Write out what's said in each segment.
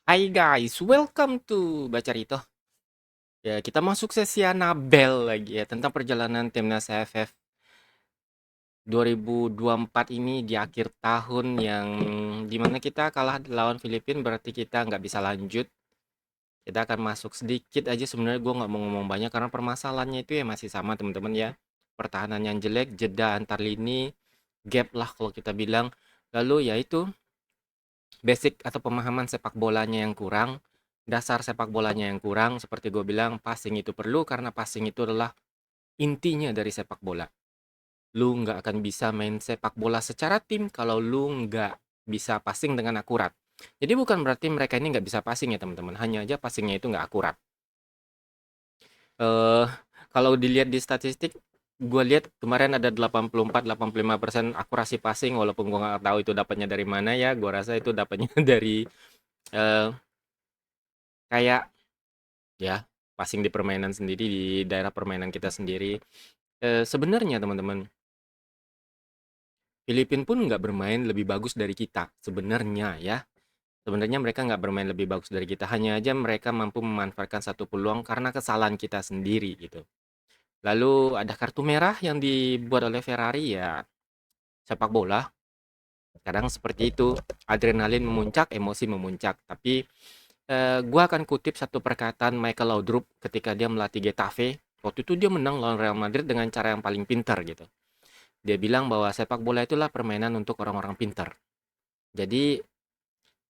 Hai guys, welcome to Bacarito. Ya, kita masuk sesi Anabel lagi ya tentang perjalanan timnas AFF 2024 ini di akhir tahun yang dimana kita kalah lawan Filipina berarti kita nggak bisa lanjut. Kita akan masuk sedikit aja sebenarnya gue nggak mau ngomong banyak karena permasalahannya itu ya masih sama teman-teman ya. Pertahanan yang jelek, jeda antar lini, gap lah kalau kita bilang. Lalu ya itu basic atau pemahaman sepak bolanya yang kurang, dasar sepak bolanya yang kurang, seperti gue bilang, passing itu perlu karena passing itu adalah intinya dari sepak bola. Lu nggak akan bisa main sepak bola secara tim kalau lu nggak bisa passing dengan akurat. Jadi bukan berarti mereka ini nggak bisa passing ya teman-teman, hanya aja passingnya itu nggak akurat. Eh Kalau dilihat di statistik, gue lihat kemarin ada 84-85% akurasi passing, walaupun gue nggak tahu itu dapatnya dari mana ya. Gue rasa itu dapatnya dari eh, kayak ya passing di permainan sendiri di daerah permainan kita sendiri. Sebenarnya teman-teman, Filipina pun nggak bermain lebih bagus dari kita sebenarnya ya. Sebenarnya mereka nggak bermain lebih bagus dari kita, hanya aja mereka mampu memanfaatkan satu peluang karena kesalahan kita sendiri gitu. Lalu ada kartu merah yang dibuat oleh Ferrari ya, sepak bola kadang seperti itu, adrenalin memuncak, emosi memuncak. Tapi gua akan kutip satu perkataan Michael Laudrup ketika dia melatih Getafe. Waktu itu dia menang lawan Real Madrid dengan cara yang paling pintar gitu. Dia bilang bahwa sepak bola itulah permainan untuk orang-orang pintar. Jadi,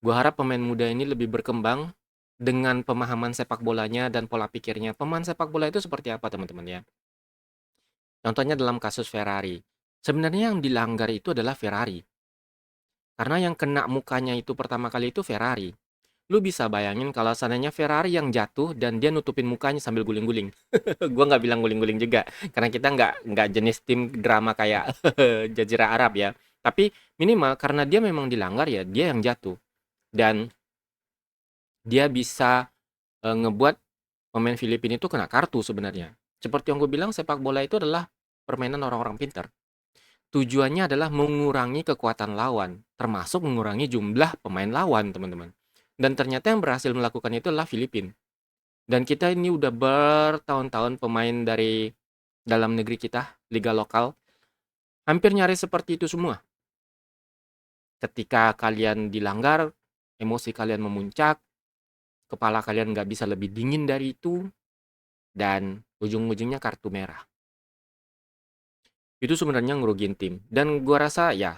gua harap pemain muda ini lebih berkembang dengan pemahaman sepak bolanya dan pola pikirnya. Pemain sepak bola itu seperti apa, teman-teman ya? Contohnya dalam kasus Ferrari. Sebenarnya yang dilanggar itu adalah Ferrari. Karena yang kena mukanya itu pertama kali itu Ferrari. Lu bisa bayangin kalau seandainya Ferrari yang jatuh dan dia nutupin mukanya sambil guling-guling. Gua nggak bilang guling-guling juga, karena kita nggak jenis tim drama kayak Jazirah Arab ya. Tapi minimal karena dia memang dilanggar ya, dia yang jatuh. Dan dia bisa ngebuat pemain Filipina itu kena kartu sebenarnya. Seperti yang gue bilang, sepak bola itu adalah permainan orang-orang pintar. Tujuannya adalah mengurangi kekuatan lawan, termasuk mengurangi jumlah pemain lawan, teman-teman. Dan ternyata yang berhasil melakukan itu adalah Filipina. Dan kita ini udah bertahun-tahun pemain dari dalam negeri kita, liga lokal, hampir nyaris seperti itu semua. Ketika kalian dilanggar, emosi kalian memuncak, kepala kalian nggak bisa lebih dingin dari itu, dan ujung-ujungnya kartu merah. Itu sebenarnya ngerugiin tim. Dan gua rasa ya,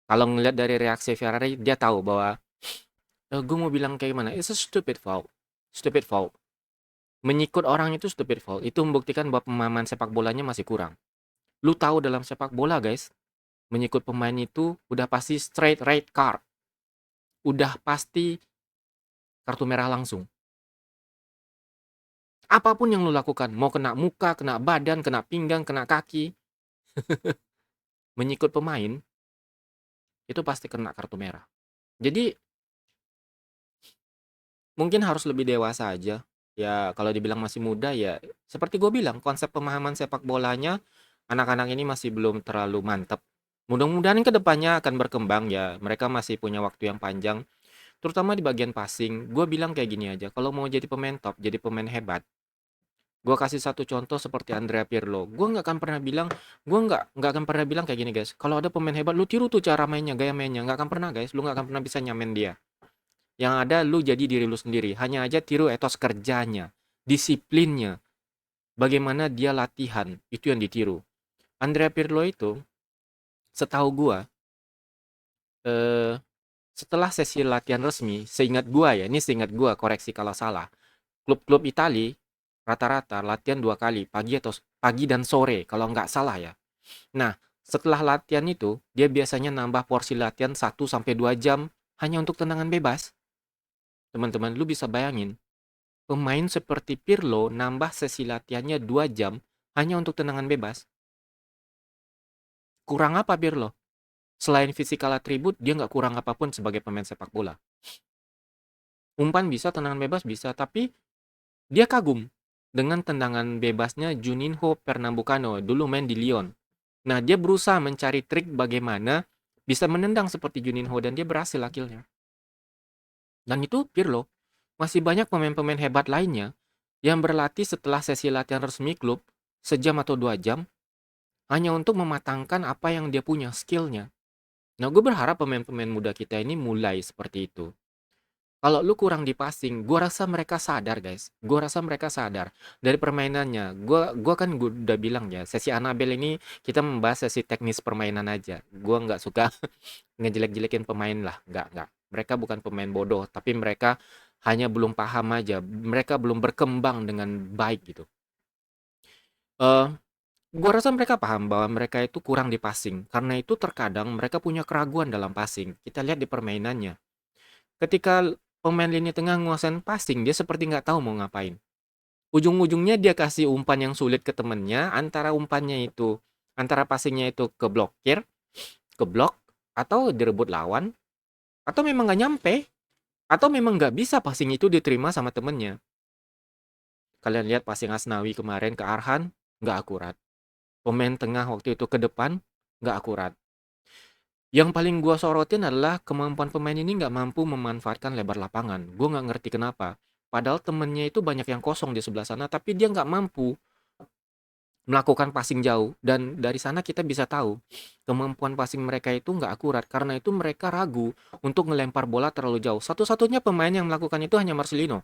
kalau ngeliat dari reaksi Ferrari, dia tahu bahwa gue mau bilang kayak gimana, it's a stupid foul. Stupid foul. Menyikut orang itu stupid foul. Itu membuktikan bahwa pemahaman sepak bolanya masih kurang. Lu tahu dalam sepak bola guys, menyikut pemain itu udah pasti straight red card. Udah pasti kartu merah langsung. Apapun yang lu lakukan, mau kena muka, kena badan, kena pinggang, kena kaki, menyikut pemain, itu pasti kena kartu merah. Jadi, mungkin harus lebih dewasa aja. Ya, kalau dibilang masih muda ya, seperti gue bilang, konsep pemahaman sepak bolanya, anak-anak ini masih belum terlalu mantap. Mudah-mudahan ke depannya akan berkembang ya, mereka masih punya waktu yang panjang. Terutama di bagian passing, gue bilang kayak gini aja, kalau mau jadi pemain top, jadi pemain hebat, gue kasih satu contoh seperti Andrea Pirlo. Gue nggak akan pernah bilang kayak gini guys. Kalau ada pemain hebat, lu tiru tuh cara mainnya, gaya mainnya. Nggak akan pernah guys. Lu nggak akan pernah bisa nyamain dia. Yang ada lu jadi diri lu sendiri. Hanya aja tiru etos kerjanya, disiplinnya, bagaimana dia latihan, itu yang ditiru. Andrea Pirlo itu, setahu gue, eh, setelah sesi latihan resmi, seingat gue ya, ini seingat gue, koreksi kalau salah. Klub-klub Itali rata-rata latihan 2 kali, pagi dan sore kalau nggak salah ya. Nah, setelah latihan itu, dia biasanya nambah porsi latihan 1 sampai 2 jam hanya untuk tendangan bebas. Teman-teman, lu bisa bayangin, pemain seperti Pirlo nambah sesi latihannya 2 jam hanya untuk tendangan bebas. Kurang apa Pirlo? Selain physical attribute, dia nggak kurang apapun sebagai pemain sepak bola. Umpan bisa, tendangan bebas bisa, tapi dia kagum dengan tendangan bebasnya Juninho Pernambucano, dulu main di Lyon. Nah, dia berusaha mencari trik bagaimana bisa menendang seperti Juninho dan dia berhasil akhirnya. Dan itu Pirlo. Masih banyak pemain-pemain hebat lainnya yang berlatih setelah sesi latihan resmi klub sejam atau 2 jam hanya untuk mematangkan apa yang dia punya, skill-nya. Nah, gue berharap pemain-pemain muda kita ini mulai seperti itu. Kalau lu kurang di passing, gue rasa mereka sadar, guys. Gue rasa mereka sadar dari permainannya. Gue udah bilang ya, sesi Anabel ini kita membahas sesi teknis permainan aja. Gue nggak suka ngejelek-jelekin pemain lah, nggak. Mereka bukan pemain bodoh, tapi mereka hanya belum paham aja. Mereka belum berkembang dengan baik gitu. Eh, Gua rasa mereka paham bahwa mereka itu kurang di passing. Karena itu terkadang mereka punya keraguan dalam passing. Kita lihat di permainannya. Ketika pemain lini tengah nguasain passing, dia seperti nggak tahu mau ngapain. Ujung-ujungnya dia kasih umpan yang sulit ke temennya, antara passingnya itu ke blokir, ke blok, atau direbut lawan, atau memang nggak nyampe, atau memang nggak bisa passing itu diterima sama temennya. Kalian lihat passing Asnawi kemarin ke Arhan, nggak akurat. Pemain tengah waktu itu ke depan, nggak akurat. Yang paling gua sorotin adalah kemampuan pemain ini nggak mampu memanfaatkan lebar lapangan. Gua nggak ngerti kenapa. Padahal temennya itu banyak yang kosong di sebelah sana, tapi dia nggak mampu melakukan passing jauh. Dan dari sana kita bisa tahu kemampuan passing mereka itu nggak akurat. Karena itu mereka ragu untuk ngelempar bola terlalu jauh. Satu-satunya pemain yang melakukan itu hanya Marcelino.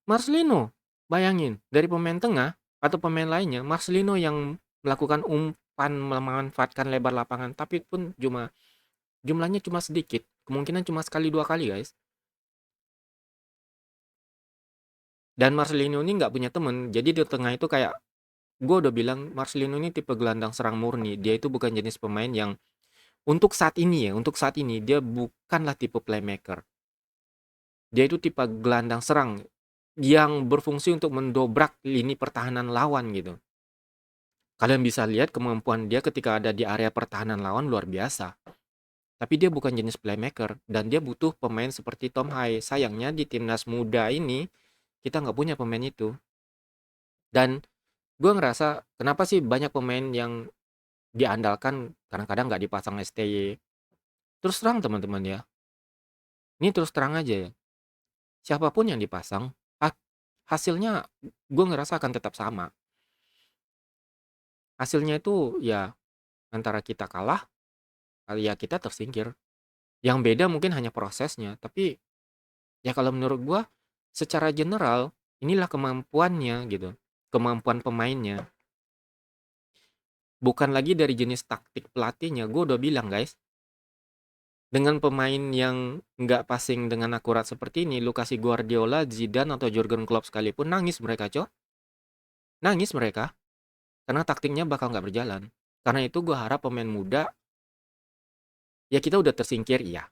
Marcelino, bayangin, dari pemain tengah atau pemain lainnya, Marcelino yang melakukan umpan memanfaatkan lebar lapangan, tapi pun jumlahnya cuma sedikit, kemungkinan cuma sekali 2 kali, guys. Dan Marcelino ini nggak punya temen, jadi di tengah itu kayak gue udah bilang Marcelino ini tipe gelandang serang murni. Dia itu bukan jenis pemain yang untuk saat ini dia bukanlah tipe playmaker. Dia itu tipe gelandang serang yang berfungsi untuk mendobrak lini pertahanan lawan gitu. Kalian bisa lihat kemampuan dia ketika ada di area pertahanan lawan luar biasa. Tapi dia bukan jenis playmaker dan dia butuh pemain seperti Tom Hai. Sayangnya di timnas muda ini kita nggak punya pemain itu. Dan gue ngerasa kenapa sih banyak pemain yang diandalkan kadang-kadang nggak dipasang STY. Terus terang teman-teman ya. Ini terus terang aja ya. Siapapun yang dipasang, hasilnya gue ngerasa akan tetap sama. Hasilnya itu ya antara kita kalah, ya kita tersingkir. Yang beda mungkin hanya prosesnya, tapi ya kalau menurut gua secara general inilah kemampuannya gitu. Kemampuan pemainnya. Bukan lagi dari jenis taktik pelatihnya. Gua udah bilang, guys. Dengan pemain yang nggak passing dengan akurat seperti ini, lu kasih Guardiola, Zidane atau Jurgen Klopp sekalipun nangis mereka, Cok. Nangis mereka karena taktiknya bakal nggak berjalan. Karena itu gua harap pemain muda ya kita udah tersingkir, iya.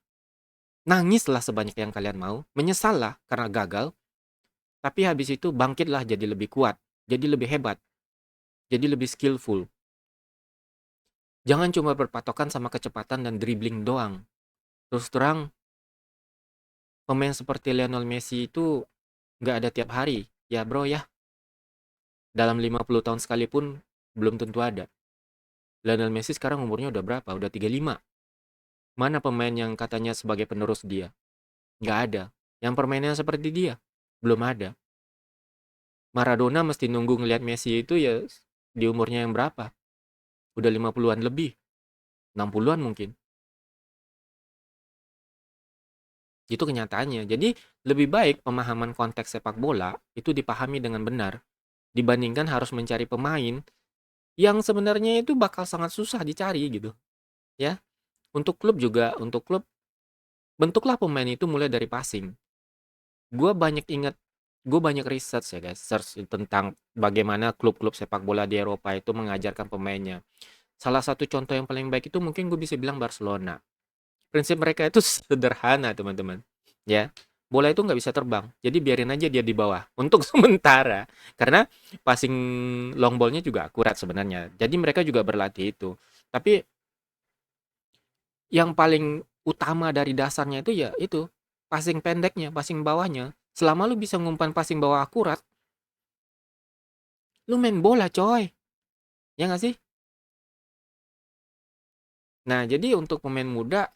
Nangislah sebanyak yang kalian mau, menyesal lah karena gagal, tapi habis itu bangkitlah jadi lebih kuat, jadi lebih hebat, jadi lebih skillful. Jangan cuma berpatokan sama kecepatan dan dribbling doang. Terus terang, pemain seperti Lionel Messi itu nggak ada tiap hari. Ya bro ya, dalam 50 tahun sekalipun belum tentu ada. Lionel Messi sekarang umurnya udah berapa? Udah 35. Mana pemain yang katanya sebagai penerus dia? Nggak ada. Yang permainnya seperti dia? Belum ada. Maradona mesti nunggu ngelihat Messi itu ya di umurnya yang berapa? Udah 50-an lebih. 60-an mungkin. Itu kenyataannya. Jadi lebih baik pemahaman konteks sepak bola itu dipahami dengan benar dibandingkan harus mencari pemain yang sebenarnya itu bakal sangat susah dicari gitu. Ya. Untuk klub bentuklah pemain itu mulai dari passing. Gue banyak ingat gue banyak research ya guys, search tentang bagaimana klub-klub sepak bola di Eropa itu mengajarkan pemainnya. Salah satu contoh yang paling baik itu mungkin gue bisa bilang Barcelona. Prinsip mereka itu sederhana teman-teman. Ya, bola itu nggak bisa terbang. Jadi biarin aja dia di bawah untuk sementara. Karena passing long ball-nya juga akurat sebenarnya. Jadi mereka juga berlatih itu. Tapi yang paling utama dari dasarnya itu ya itu passing pendeknya, passing bawahnya. Selama lu bisa ngumpan passing bawah akurat, lu main bola coy. Ya nggak sih? Nah, jadi untuk pemain muda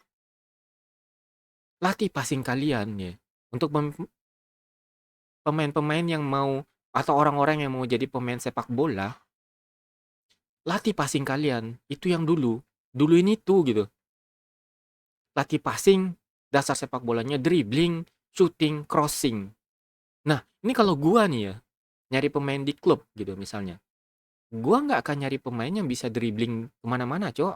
latih passing kalian ya. Untuk pemain-pemain yang mau atau orang-orang yang mau jadi pemain sepak bola, latih passing kalian. Itu yang dulu. Dulu ini tuh gitu. Latih passing, dasar sepak bolanya dribbling, shooting, crossing. Nah, ini kalau gua nih ya, nyari pemain di klub gitu misalnya. Gua nggak akan nyari pemain yang bisa dribbling kemana-mana, Cok.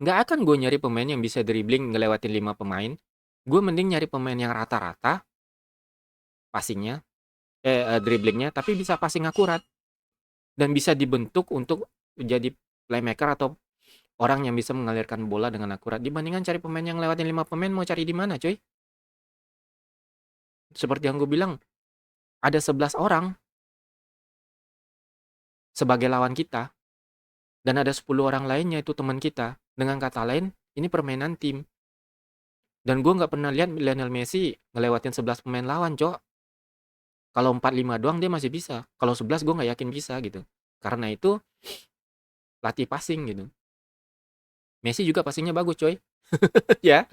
Nggak akan gue nyari pemain yang bisa dribbling ngelewatin 5 pemain. Gue mending nyari pemain yang rata-rata passingnya, dribblingnya, tapi bisa passing akurat dan bisa dibentuk untuk jadi playmaker atau orang yang bisa mengalirkan bola dengan akurat. Dibandingkan cari pemain yang lewatin 5 pemain, mau cari di mana, coy? Seperti yang gue bilang, ada 11 orang sebagai lawan kita dan ada 10 orang lainnya itu teman kita. Dengan kata lain, ini permainan tim. Dan gue nggak pernah lihat Lionel Messi ngelewatin 11 pemain lawan, cok. Kalau 4-5 doang dia masih bisa. Kalau 11 gue nggak yakin bisa gitu. Karena itu latih passing gitu. Messi juga passingnya bagus, coy. Ya,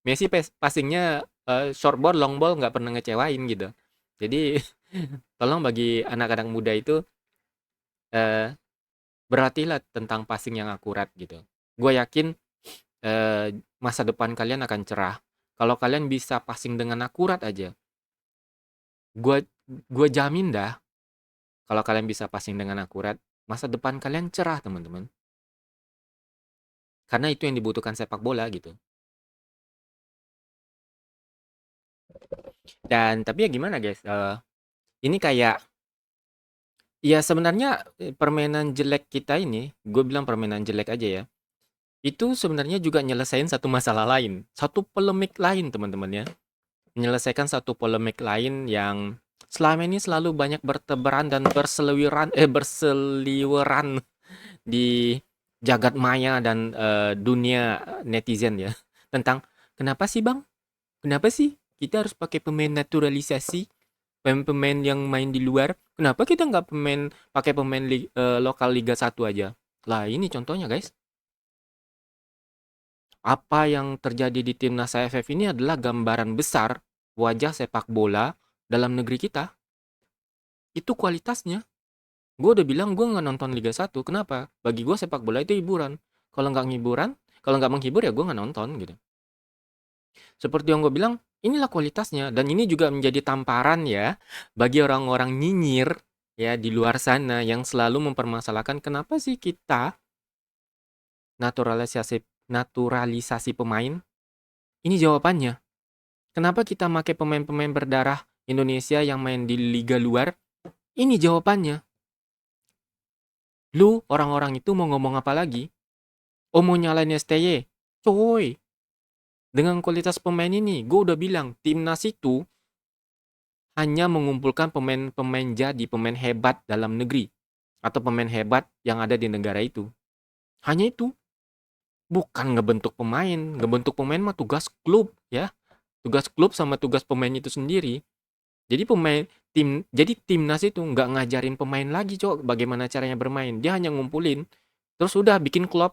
Messi passingnya short ball, long ball nggak pernah ngecewain gitu. Jadi tolong bagi anak-anak muda itu eh, berhatilah tentang passing yang akurat gitu. Gue yakin masa depan kalian akan cerah kalau kalian bisa passing dengan akurat aja. Gue jamin dah kalau kalian bisa passing dengan akurat, masa depan kalian cerah, teman-teman. Karena itu yang dibutuhkan sepak bola gitu. Dan tapi ya gimana guys? Ini kayak ya sebenarnya permainan jelek kita ini, gue bilang permainan jelek aja ya. Itu sebenarnya juga nyelesain satu masalah lain, satu polemik lain teman-teman ya. Menyelesaikan satu polemik lain yang selama ini selalu banyak bertebaran dan berseliweran di jagat maya dan dunia netizen ya. Tentang kenapa sih bang? Kenapa sih kita harus pakai pemain naturalisasi? Pemain-pemain yang main di luar, kenapa kita nggak pakai pemain lokal Liga 1 aja? Lah ini contohnya guys. Apa yang terjadi di timnas AFF ini adalah gambaran besar wajah sepak bola dalam negeri kita. Itu kualitasnya. Gue udah bilang gue nggak nonton Liga 1. Kenapa? Bagi gue sepak bola itu hiburan. Kalau nggak menghibur ya gue nggak nonton gitu. Seperti yang gue bilang, inilah kualitasnya. Dan ini juga menjadi tamparan ya bagi orang-orang nyinyir ya di luar sana yang selalu mempermasalahkan kenapa sih kita naturalisasi pemain. Ini jawabannya. Kenapa kita pakai pemain-pemain berdarah Indonesia yang main di liga luar? Ini jawabannya. Lu orang-orang itu mau ngomong apa lagi? Oh mau nyalain STY? Coy, dengan kualitas pemain ini, gue udah bilang timnas itu hanya mengumpulkan pemain-pemain jadi pemain hebat dalam negeri atau pemain hebat yang ada di negara itu. Hanya itu, bukan ngebentuk pemain. Ngebentuk pemain mah tugas klub ya. Tugas klub sama tugas pemain itu sendiri. Jadi timnas itu nggak ngajarin pemain lagi, cok, bagaimana caranya bermain. Dia hanya ngumpulin, terus udah bikin klub,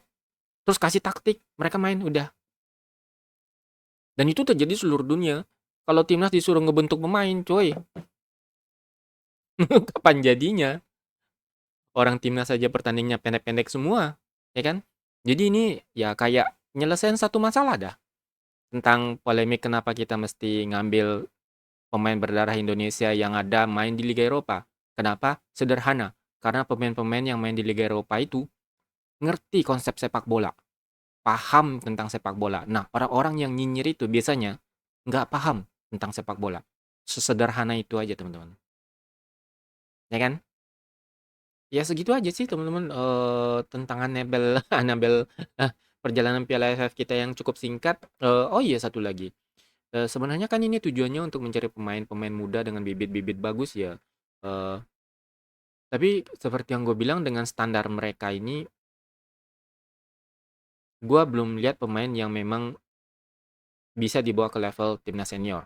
terus kasih taktik, mereka main udah. Dan itu terjadi seluruh dunia. Kalau timnas disuruh ngebentuk pemain, coy, kapan jadinya? Orang timnas saja pertandingannya pendek-pendek semua, ya kan? Jadi ini ya kayak nyelesain satu masalah dah tentang polemik kenapa kita mesti ngambil pemain berdarah Indonesia yang ada main di Liga Eropa. Kenapa? Sederhana. Karena pemain-pemain yang main di Liga Eropa itu ngerti konsep sepak bola. Paham tentang sepak bola. Nah, orang-orang yang nyinyir itu biasanya nggak paham tentang sepak bola. Sesederhana itu aja, teman-teman. Ya kan? Ya segitu aja sih, teman-teman, tentang Anabel Anabel perjalanan Piala AFF kita yang cukup singkat. Oh iya, satu lagi. Sebenarnya kan ini tujuannya untuk mencari pemain-pemain muda dengan bibit-bibit bagus ya. Eh, tapi seperti yang gue bilang dengan standar mereka ini, gue belum lihat pemain yang memang bisa dibawa ke level timnas senior.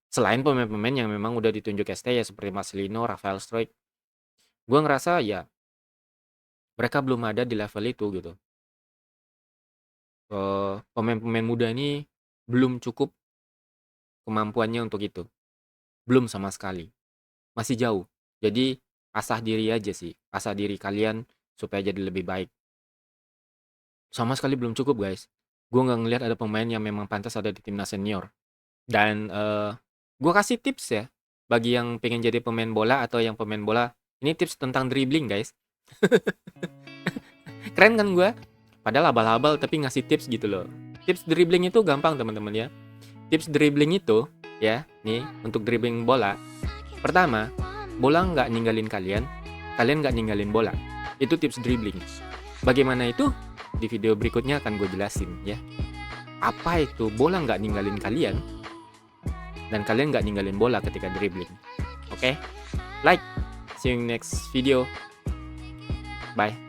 Selain pemain-pemain yang memang udah ditunjuk ST ya seperti Marcelino, Rafael Struijk, gue ngerasa ya mereka belum ada di level itu gitu. Pemain-pemain muda ini belum cukup kemampuannya untuk itu. Belum sama sekali. Masih jauh. Jadi asah diri aja sih. Asah diri kalian supaya jadi lebih baik. Sama sekali belum cukup, guys. Gue nggak ngelihat ada pemain yang memang pantas ada di timnas senior. Dan gue kasih tips ya bagi yang pengen jadi pemain bola atau yang pemain bola. Ini tips tentang dribbling, guys. Keren kan gue? Padahal abal-abal tapi ngasih tips gitu loh. Tips dribbling itu gampang teman-teman ya. Tips dribbling itu ya, nih untuk dribbling bola. Pertama, bola nggak ninggalin kalian, kalian nggak ninggalin bola. Itu tips dribbling. Bagaimana itu? Di video berikutnya akan gue jelasin ya. Apa itu bola nggak ninggalin kalian dan kalian nggak ninggalin bola ketika dribbling. Oke? Like. See you in next video. Bye.